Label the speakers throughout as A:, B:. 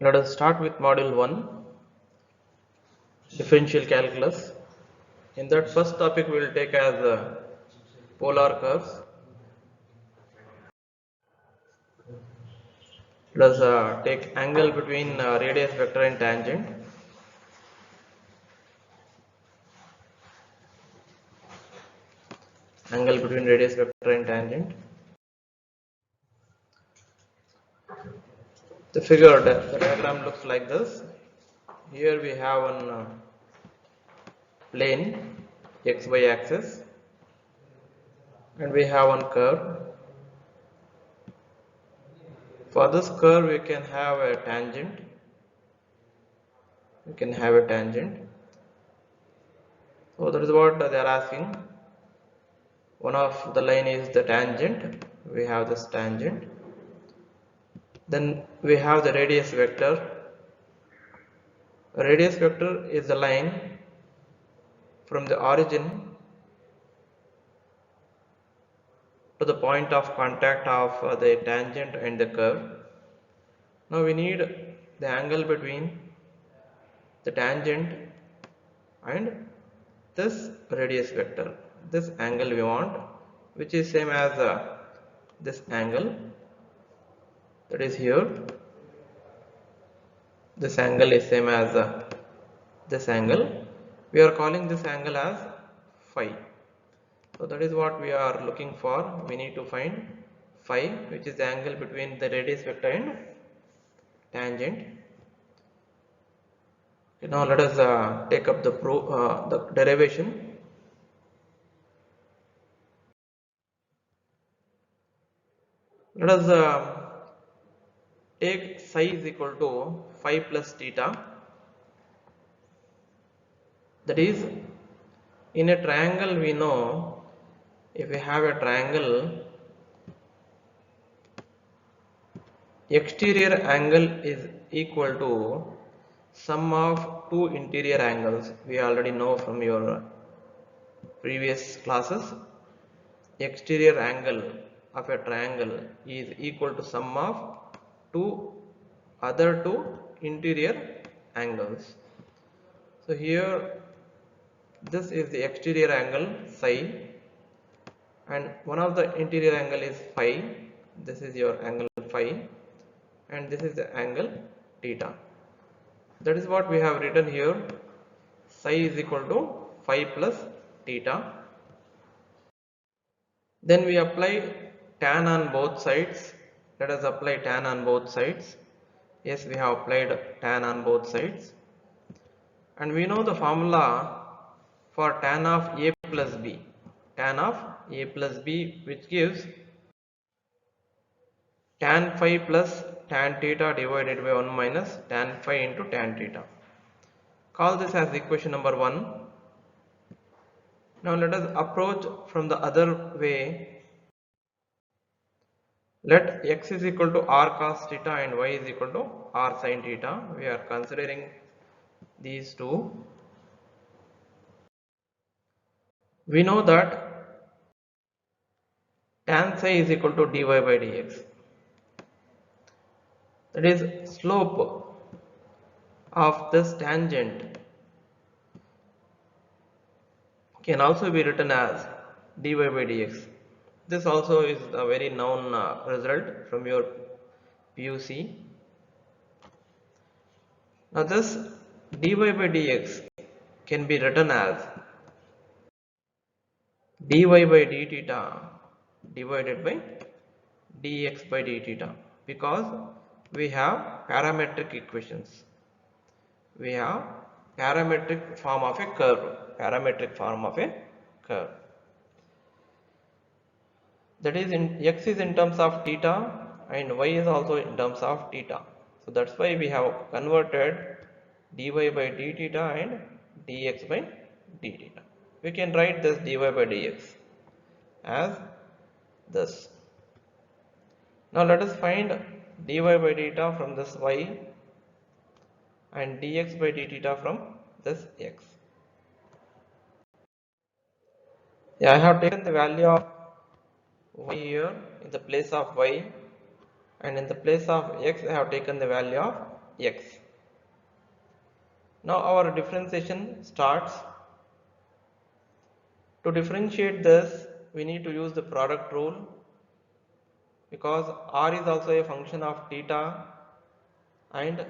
A: Let us start with module 1, differential calculus. In that first topic we will take as polar curves. Let us take angle between radius vector and tangent. Angle between radius vector and tangent. The diagram looks like this. Here we have one plane xy axis and we have one curve. For this curve we can have a tangent. So that is what they are asking. One of the line is the tangent. We have this tangent. Then we have the radius vector. A radius vector is the line from the origin to the point of contact of the tangent and the curve. Now we need the angle between the tangent and this radius vector. This angle we want, which is same as this angle, that is here. This angle is same as this angle. We are calling this angle as phi. So that is what we are looking for. We need to find phi, which is the angle between the radius vector and tangent. Okay, now let us take up the derivation. Let us take psi is equal to phi plus theta. That is, in a triangle we know, if we have a triangle, exterior angle is equal to sum of two interior angles. We already know from your previous classes. Exterior angle of a triangle is equal to sum of other two interior angles. So here this is the exterior angle psi and one of the interior angle is phi. This is your angle phi and this is the angle theta. That is what we have written here. Psi is equal to phi plus theta. Then we apply tan on both sides. Let us apply tan on both sides. Yes, we have applied tan on both sides. And we know the formula for tan of a plus b. Tan of a plus b, which gives tan phi plus tan theta divided by 1 minus tan phi into tan theta. Call this as equation number 1. Now let us approach from the other way. Let x is equal to r cos theta and y is equal to r sin theta. We are considering these two. We know that tan psi is equal to dy by dx. That is, slope of this tangent can also be written as dy by dx. This also is a very known result from your PUC. Now this dy by dx can be written as dy by d theta divided by dx by d theta, because we have parametric equations. We have parametric form of a curve. That is, x is in terms of theta and y is also in terms of theta. So that's why we have converted dy by d theta and dx by d theta. We can write this dy by dx as this. Now let us find dy by theta from this y and dx by d theta from this x. Yeah, I have taken the value of y here in the place of y, and in the place of x I have taken the value of x. Now our differentiation starts. To differentiate this, we need to use the product rule, because r is also a function of theta and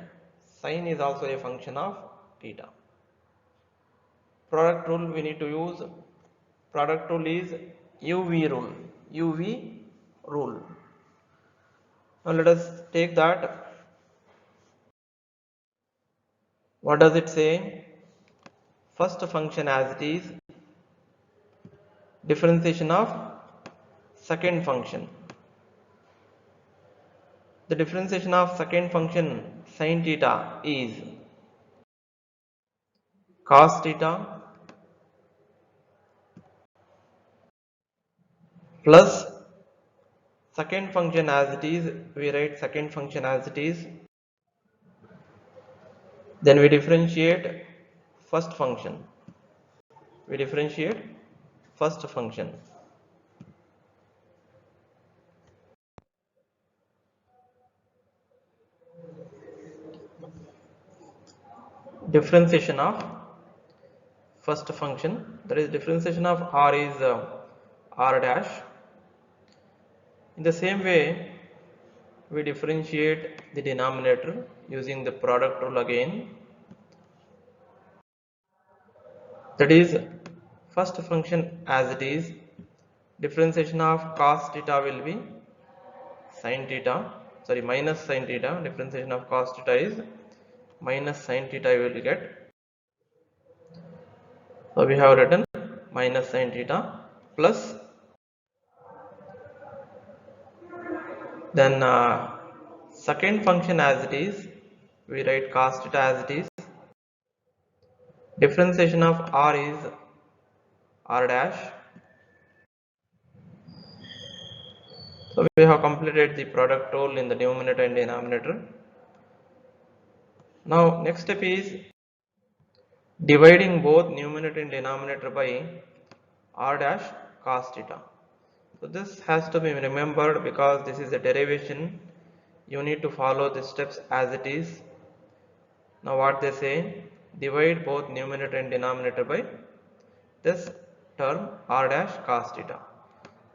A: sine is also a function of theta. Product rule we need to use. Product rule is UV rule. UV rule. Now let us take that. What does it say? First function as it is, differentiation of second function. The differentiation of second function sin theta is cos theta plus second function as it is, we write second function as it is, then we differentiate first function. We differentiate first function. Differentiation of first function, that is differentiation of r is r dash. In the same way, we differentiate the denominator using the product rule again. That is first function as it is, differentiation of cos theta will be sin theta, sorry, minus sin theta. Differentiation of cos theta is minus sin theta, you will get. So we have written minus sin theta plus, then second function as it is, we write cos theta as it is. Differentiation of r is r dash. So we have completed the product rule in the numerator and denominator. Now next step is dividing both numerator and denominator by r dash cos theta. So this has to be remembered because this is a derivation. You need to follow the steps as it is. Now what they say, divide both numerator and denominator by this term r dash cos theta.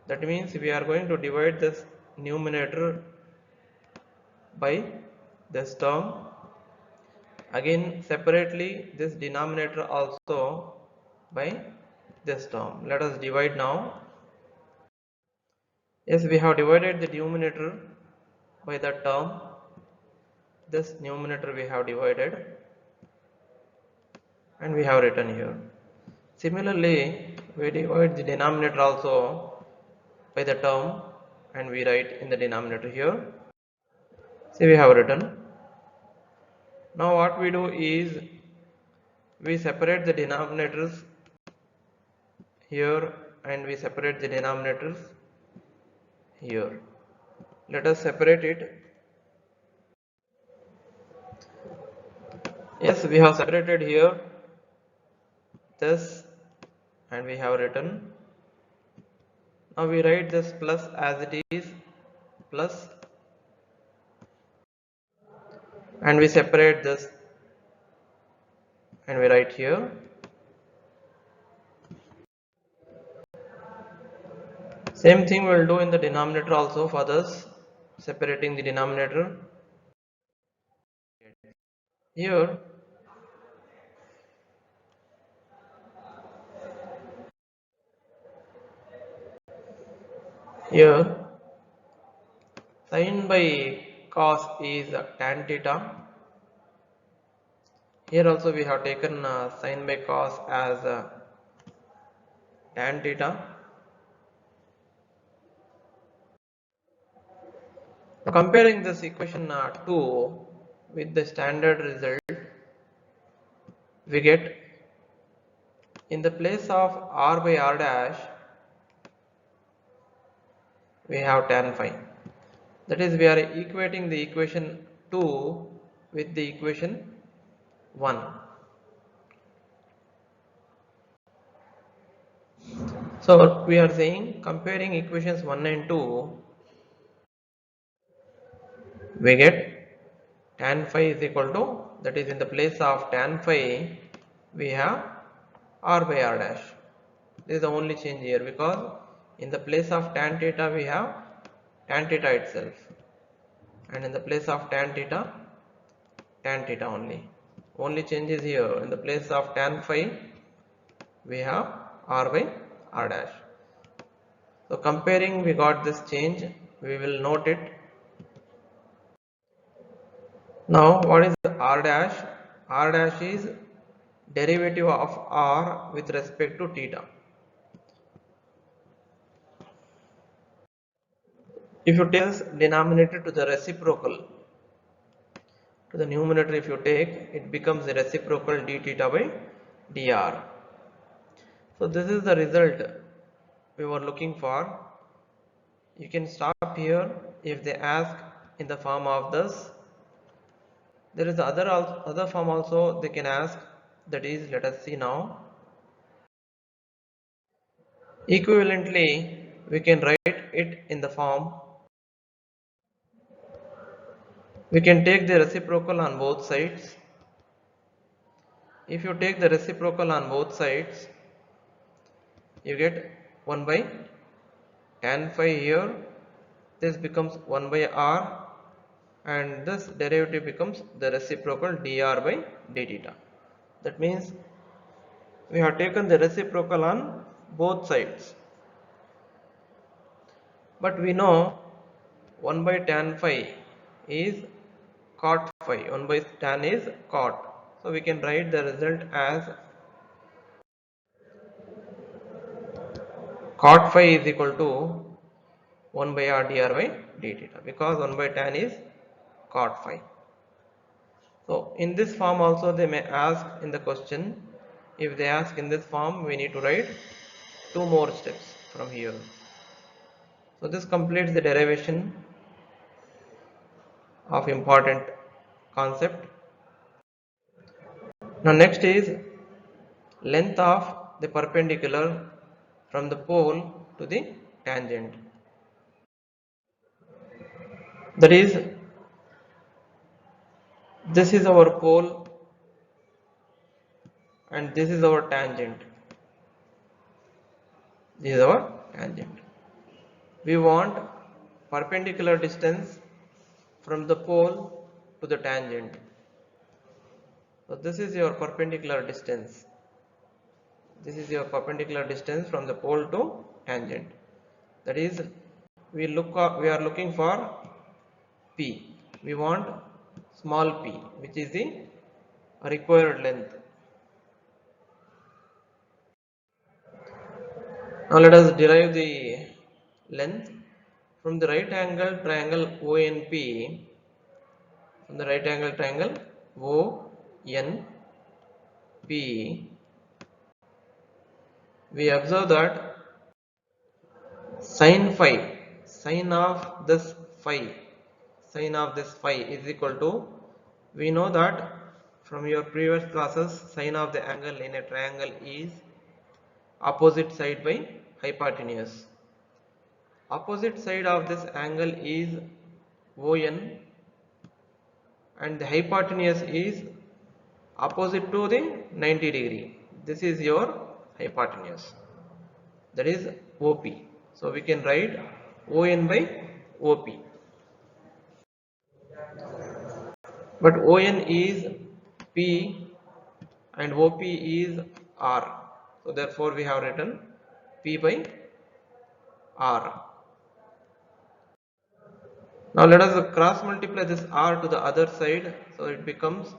A: That means we are going to divide this numerator by this term, again separately this denominator also by this term. Let us divide now. Yes, we have divided the numerator by the term. This numerator we have divided and we have written here. Similarly, we divide the denominator also by the term and we write in the denominator here. See, we have written. Now what we do is we separate the denominators here and we separate the denominators here. Let us separate it. Yes, we have separated here this and we have written. Now we write this plus as it is, plus, and we separate this and we write here. Same thing we will do in the denominator also for this, separating the denominator. Here sin by cos is tan theta. Here also we have taken sin by cos as tan theta. Comparing this equation 2 with the standard result, we get in the place of r by r dash we have tan phi. That is, we are equating the equation 2 with the equation 1. So we are saying, comparing equations 1 and 2, we get tan phi is equal to, that is in the place of tan phi we have r by r dash. This is the only change here, because in the place of tan theta we have tan theta itself, and in the place of tan theta only. Only change is here, in the place of tan phi we have r by r dash. So comparing, we got this change, we will note it. Now what is r dash? R dash is derivative of r with respect to theta. If you take this denominator to the reciprocal, to the numerator, if you take, it becomes the reciprocal d theta by dr. So this is the result we were looking for. You can stop here. If they ask in the form of this, there is other form also they can ask, that is, let us see now. Equivalently, we can write it in the form, we can take the reciprocal on both sides. If you take the reciprocal on both sides, you get 1 by tan phi here, this becomes 1 by r, and this derivative becomes the reciprocal dr by d theta. That means we have taken the reciprocal on both sides. But we know 1 by tan phi is cot phi, 1 by tan is cot. So we can write the result as cot phi is equal to 1 by r dr by d theta, because 1 by tan is cot phi. So in this form also they may ask in the question. If they ask in this form, we need to write 2 more steps from here. So this completes the derivation of important concept. Now next is length of the perpendicular from the pole to the tangent. That is, this is our pole and this is our tangent. This is our tangent. We want perpendicular distance from the pole to the tangent. So this is your perpendicular distance. This is your perpendicular distance from the pole to tangent. That is, we are looking for P. We want small p, which is the required length. Now let us derive the length from the right angle triangle ONP. From the right angle triangle ONP, we observe that sine phi, sine of this phi is equal to, we know that from your previous classes, sine of the angle in a triangle is opposite side by hypotenuse. Opposite side of this angle is ON and the hypotenuse is opposite to the 90 degree. This is your hypotenuse, that is OP. So we can write ON by OP. But ON is P and OP is R. So therefore we have written P by R. Now let us cross multiply this R to the other side. So it becomes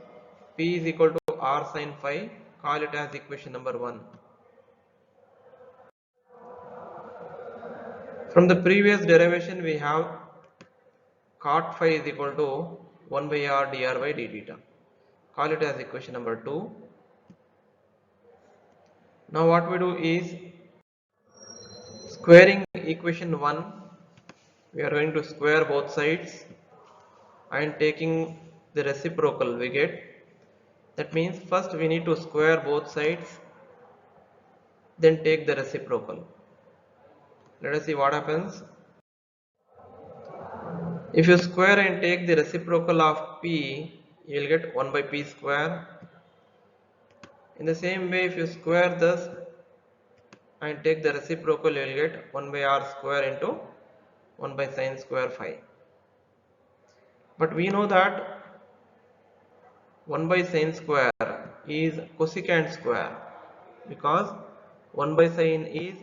A: P is equal to R sin phi. Call it as equation number 1. From the previous derivation we have cot phi is equal to 1 by r dr by d theta. Call it as equation number 2. Now what we do is squaring equation 1. We are going to square both sides and taking the reciprocal we get. That means first we need to square both sides, then take the reciprocal. Let us see what happens. If you square and take the reciprocal of p, you will get 1 by p square. In the same way, if you square this and take the reciprocal, you will get 1 by r square into 1 by sine square phi. But we know that 1 by sine square is cosecant square because 1 by sine is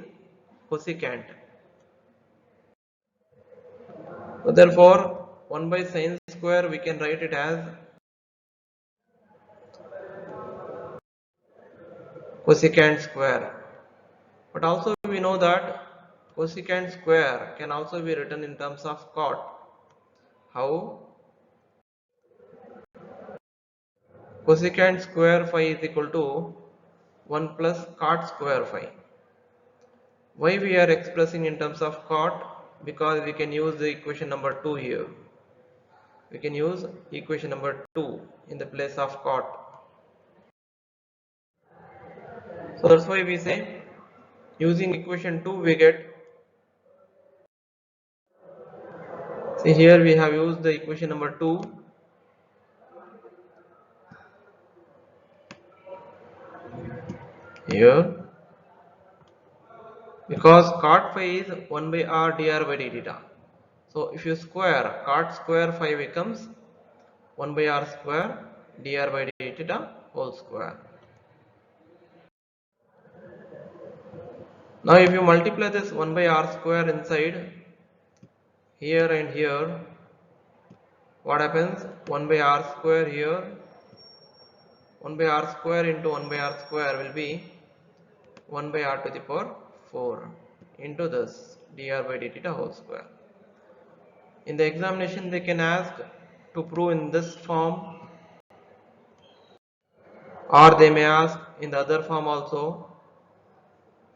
A: cosecant. So therefore 1 by sine square we can write it as cosecant square. But also we know that cosecant square can also be written in terms of cot. How? Cosecant square phi is equal to 1 plus cot square phi. Why we are expressing in terms of cot? Because we can use the equation number 2 here. We can use equation number 2 in the place of cot. So that's why we say using equation 2 we get, see here we have used the equation number 2. Here because cot phi is 1 by r dr by d theta. So if you square cot square phi becomes 1 by r square dr by d theta whole square. Now if you multiply this 1 by r square inside here and here, what happens? 1 by r square here, 1 by r square into 1 by r square will be 1 by r to the power 4 into this dr by d theta whole square. In the examination they can ask to prove in this form, or they may ask in the other form also.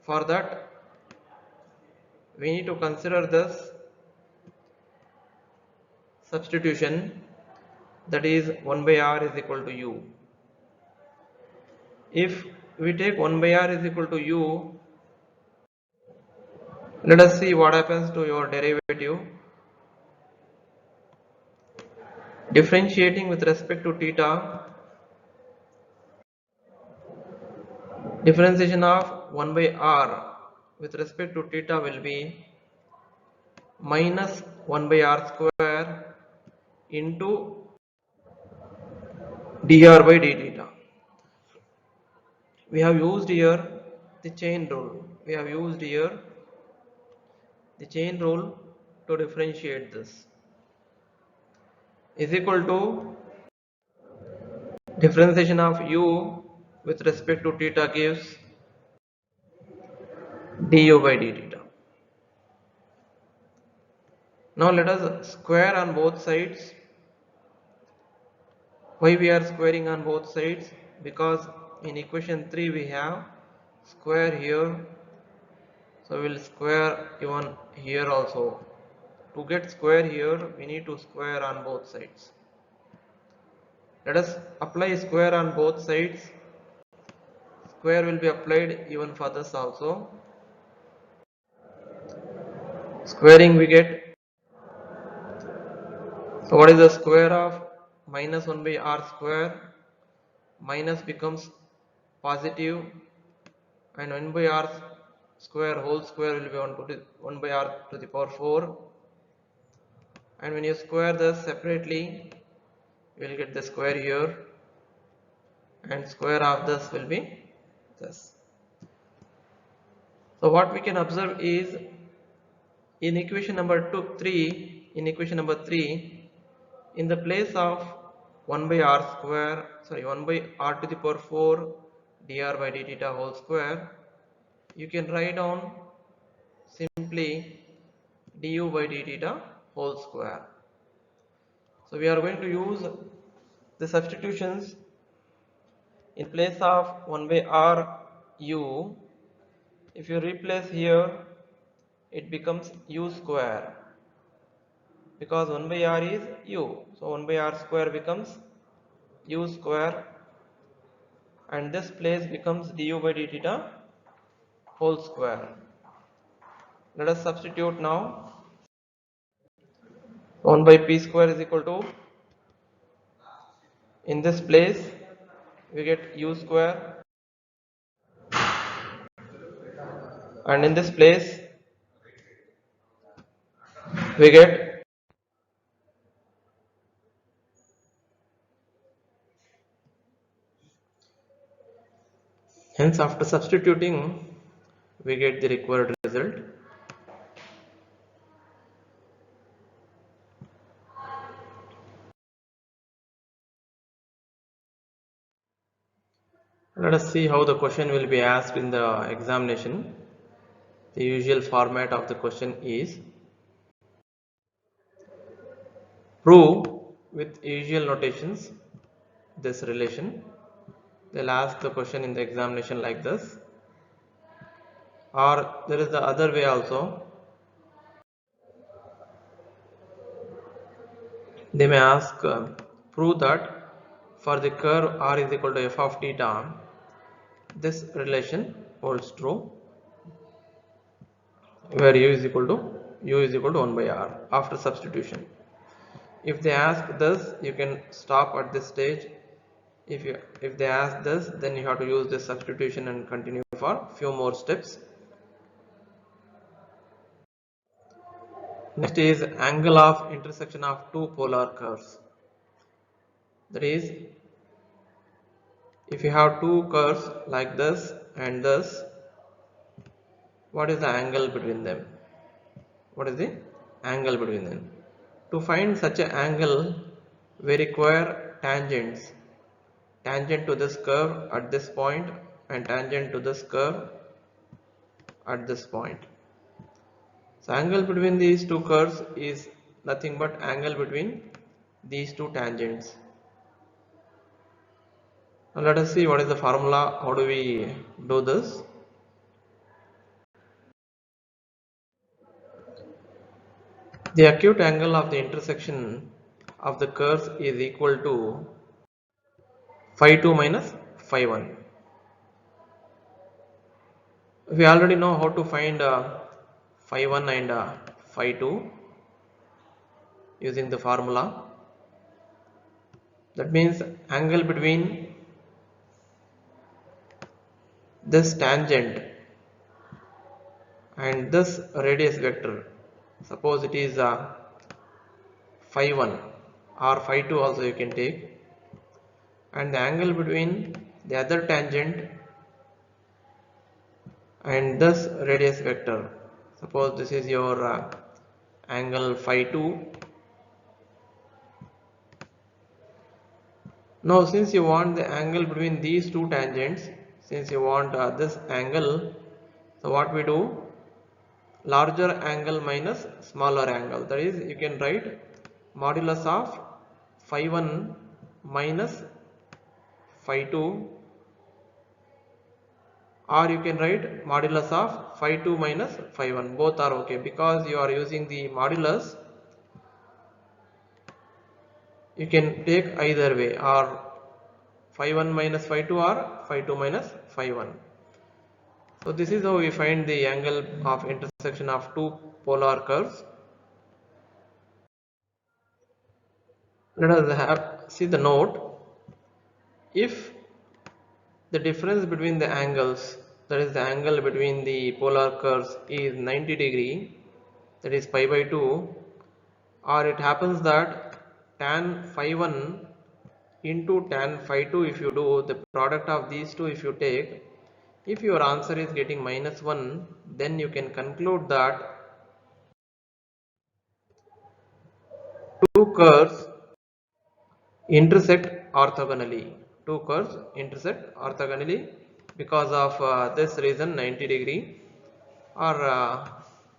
A: For that we need to consider this substitution, that is 1 by r is equal to u. If we take 1 by r is equal to u, let us see what happens to your derivative. Differentiating with respect to theta, differentiation of 1 by r with respect to theta will be minus 1 by r square into dr by d theta. We have used here the chain rule. We have used here the chain rule to differentiate this. Is equal to differentiation of u with respect to theta gives du by d theta. Now let us square on both sides. Why we are squaring on both sides? Because in equation 3 we have square here, so we will square even here also. To get square here we need to square on both sides. Let us apply square on both sides. Square will be applied even for this also. Squaring we get, so what is the square of minus 1 by r square? Minus becomes positive and 1 by r square whole square will be 1 by r to the power 4, and when you square this separately you will get the square here, and square of this will be this. So what we can observe is in equation number 3, in the place of 1 by r square, 1 by r to the power 4 dr by d theta whole square, you can write down simply du by d theta whole square. So we are going to use the substitutions. In place of 1 by r u, if you replace here it becomes u square, because 1 by r is u, so 1 by r square becomes u square, and this place becomes du by d theta whole square. Let us substitute now. 1 by p square is equal to, in this place we get u square, and in this place we get hence after substituting we get the required result. Let us see how the question will be asked in the examination. The usual format of the question is prove with usual notations this relation. They'll ask the question in the examination like this, or there is the other way also. They may ask prove that for the curve r is equal to f of theta this relation holds true where u is equal to 1 by r after substitution. If they ask this, you can stop at this stage. If they ask this, then you have to use this substitution and continue for few more steps. Next is angle of intersection of two polar curves. That is, if you have two curves like this and this, what is the angle between them? What is the angle between them? To find such an angle, we require tangents. Tangent to this curve at this point and tangent to this curve at this point. So angle between these two curves is nothing but angle between these two tangents. Now let us see what is the formula. How do we do this? The acute angle of the intersection of the curves is equal to phi 2 minus phi 1. We already know how to find phi 1 and phi 2 using the formula. That means angle between this tangent and this radius vector, suppose it is phi 1 or phi 2 also you can take, and the angle between the other tangent and this radius vector, suppose this is your angle phi 2. Now since you want the angle between these two tangents, since you want this angle, so what we do, larger angle minus smaller angle, that is you can write modulus of phi 1 minus phi 2, or you can write modulus of phi 2 minus phi 1, both are okay because you are using the modulus. You can take either way, or phi 1 minus phi 2 or phi 2 minus phi 1. So this is how we find the angle of intersection of two polar curves. Let us see the note. If the difference between the angles, that is the angle between the polar curves, is 90 degree, that is pi by 2, or it happens that tan phi 1 into tan phi 2, if you do the product of these two, if you take, if your answer is getting -1, then you can conclude that two curves intersect orthogonally. Two curves intersect orthogonally because of this reason 90 degree, or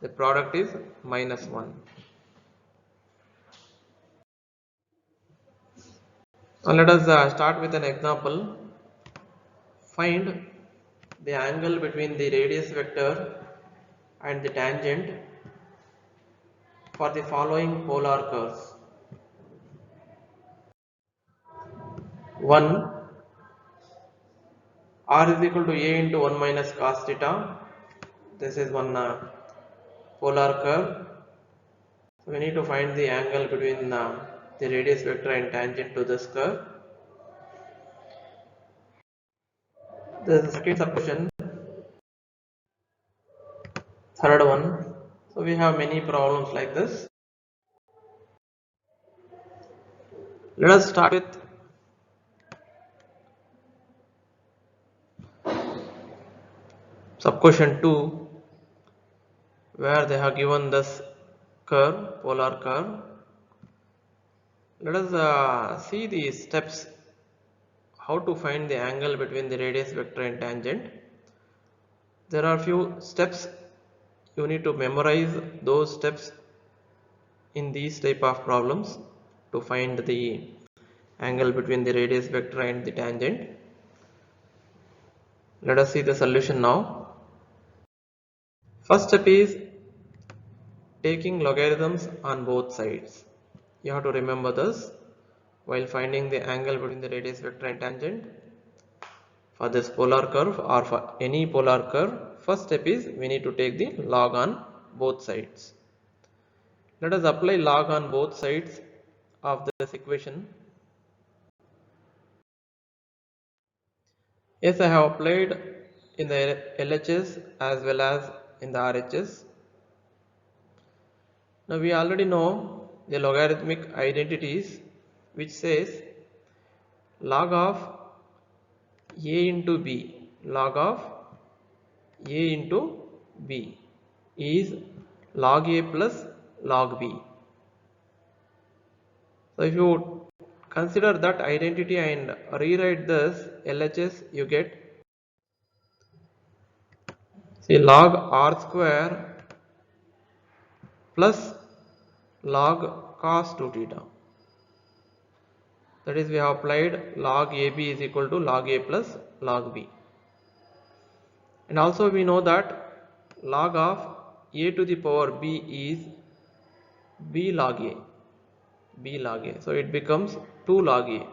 A: the product is -1. Now let us start with an example. Find the angle between the radius vector and the tangent for the following polar curves. 1, r is equal to a into 1 minus cos theta. This is one polar curve. So we need to find the angle between the radius vector and tangent to this curve. This is the second subquestion. Third one. So we have many problems like this. Let us start with subquestion 2, where they have given this curve, polar curve. Let us see the steps how to find the angle between the radius vector and tangent. There are few steps. You need to memorize those steps in these type of problems to find the angle between the radius vector and the tangent. Let us see the solution now. First step is taking logarithms on both sides. You have to remember this while finding the angle between the radius vector and tangent. For this polar curve or for any polar curve, first step is we need to take the log on both sides. Let us apply log on both sides of this equation. Yes, I have applied in the LHS as well as in the RHS. Now we already know the logarithmic identities, which says log of a into b, log of a into b is log a plus log b. So if you consider that identity and rewrite this LHS, you get, see, log r square plus log cos 2 theta. That is, we have applied log AB is equal to log A plus log B. And also we know that log of A to the power B is B log A. B log A. So it becomes 2 log A.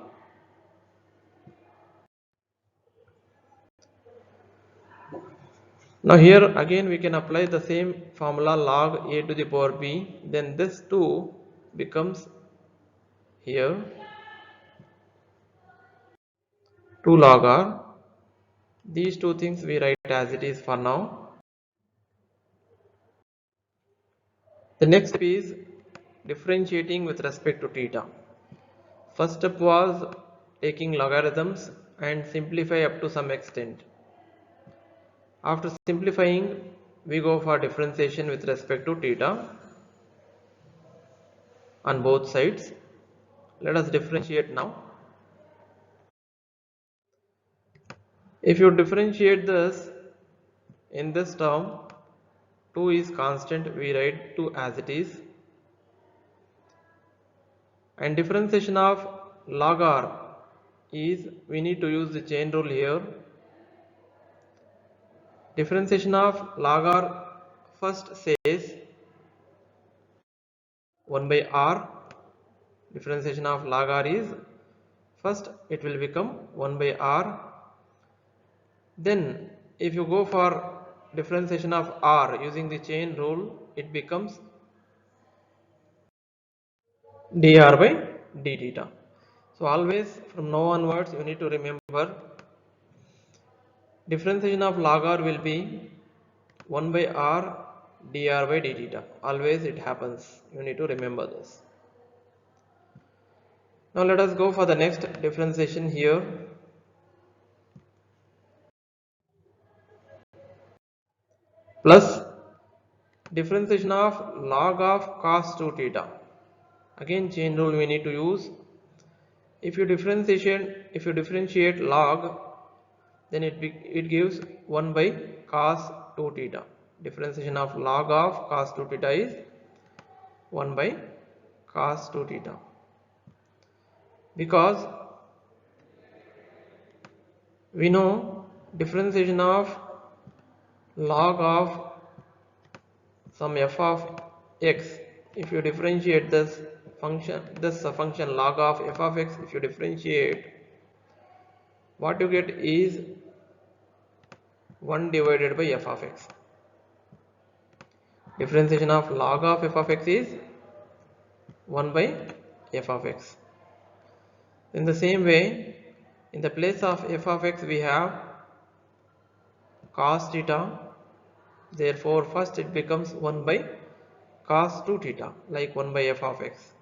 A: Now here again we can apply the same formula, log A to the power B. Then this 2 becomes here 2 log R. These two things we write as it is for now. The next step is differentiating with respect to theta. First step was taking logarithms and simplify up to some extent. After simplifying, we go for differentiation with respect to theta on both sides. Let us differentiate now. If you differentiate this in this term, 2 is constant, we write 2 as it is, and differentiation of log r is, we need to use the chain rule here. Differentiation of log r first says 1 by r. Differentiation of log r is, first it will become 1 by r. Then if you go for differentiation of r using the chain rule, it becomes dr by d theta. So always from now onwards you need to remember differentiation of log r will be 1 by r dr by d theta. Always it happens. You need to remember this. Now let us go for the next differentiation here. Plus differentiation of log of cos 2 theta. Again chain rule we need to use. If you differentiate log, then it gives 1 by cos 2 theta. Differentiation of log of cos 2 theta is 1 by cos 2 theta. Because we know differentiation of log of some f of x, if you differentiate this function log of f of x, if you differentiate, what you get is 1 divided by f of x. Differentiation of log of f of x is 1 by f of x. In the same way, in the place of f of x we have cos theta, therefore first it becomes 1 by cos 2 theta, like 1 by f of x.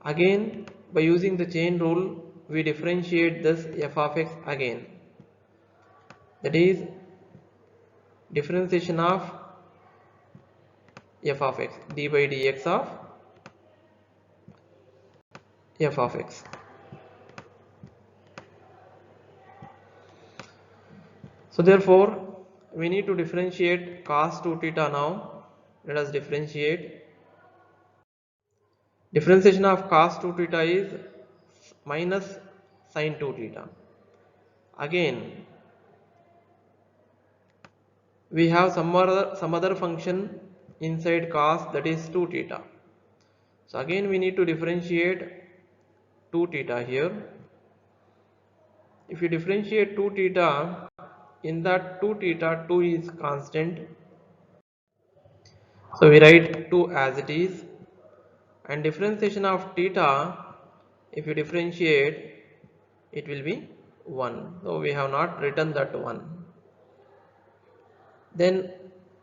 A: Again, by using the chain rule, we differentiate this f of x again, that is differentiation of f of x, d by dx of f of x. So therefore we need to differentiate cos 2 theta now. Let us differentiate. Differentiation of cos 2 theta is minus sin 2 theta. Again we have some other function inside cos, that is 2 theta. So again we need to differentiate 2 theta here. If you differentiate 2 theta, in that 2 theta 2 is constant, so we write 2 as it is, and differentiation of theta, if you differentiate, it will be 1, so we have not written that 1. Then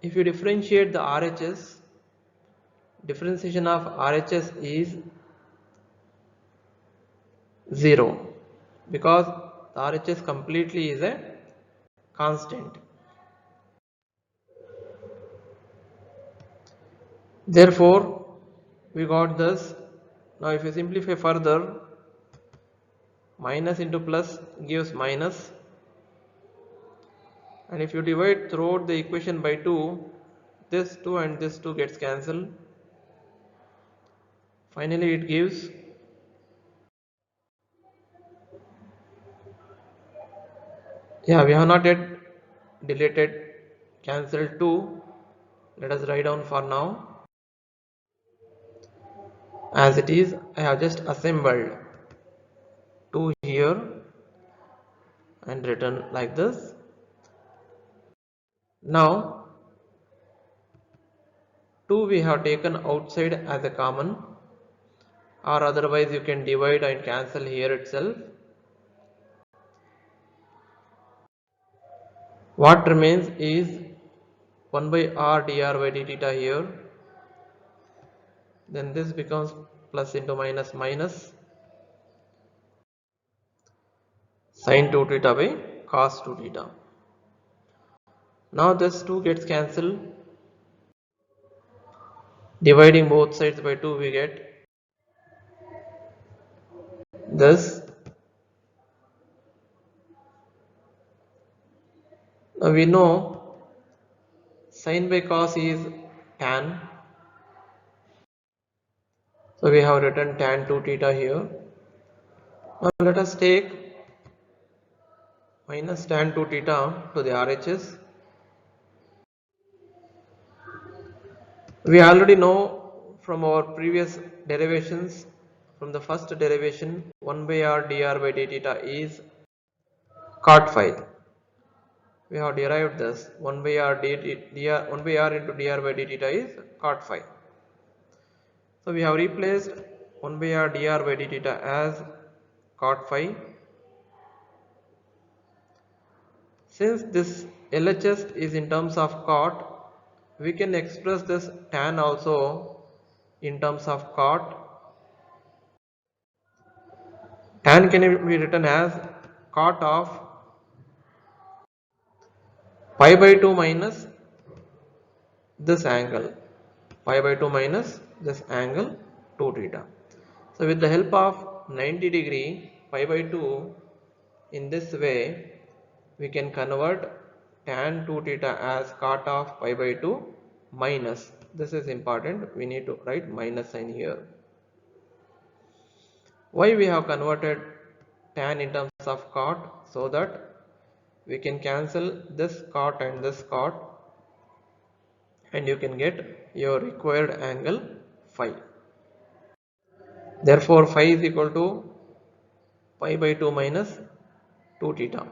A: if you differentiate the RHS, differentiation of RHS is 0, because the RHS completely is a constant. Therefore we got this. Now if you simplify further, minus into plus gives minus, and if you divide throughout the equation by 2, this 2 and this 2 gets cancelled. Finally it gives we have not yet deleted cancelled 2. Let us write down for now as it is. I have just assembled 2 here and written like this. Now 2 we have taken outside as a common, or otherwise you can divide and cancel here itself. What remains is 1 by r dr by d theta here. Then this becomes plus into minus minus sin 2 theta by cos 2 theta. Now this 2 gets cancelled. Dividing both sides by 2 we get this. Now we know sin by cos is tan, so we have written tan 2 theta here. Now let us take minus tan 2 theta to the RHS. We already know from our previous derivations, from the first derivation, 1 by r dr by d theta is cot phi. We have derived this 1 by r into dr by d theta is cot phi. So we have replaced 1 by r dr by d theta as cot phi. Since this LHS is in terms of cot, we can express this tan also in terms of cot. Tan can be written as cot of pi by 2 minus this angle, pi by 2 minus this angle 2 theta. So with the help of 90 degree pi by 2, in this way we can convert tan 2 theta as cot of pi by 2 minus, this is important, we need to write minus sign here. Why we have converted tan in terms of cot? So that we can cancel this cot and this cot, and you can get your required angle phi. Therefore phi is equal to pi by 2 minus 2 theta.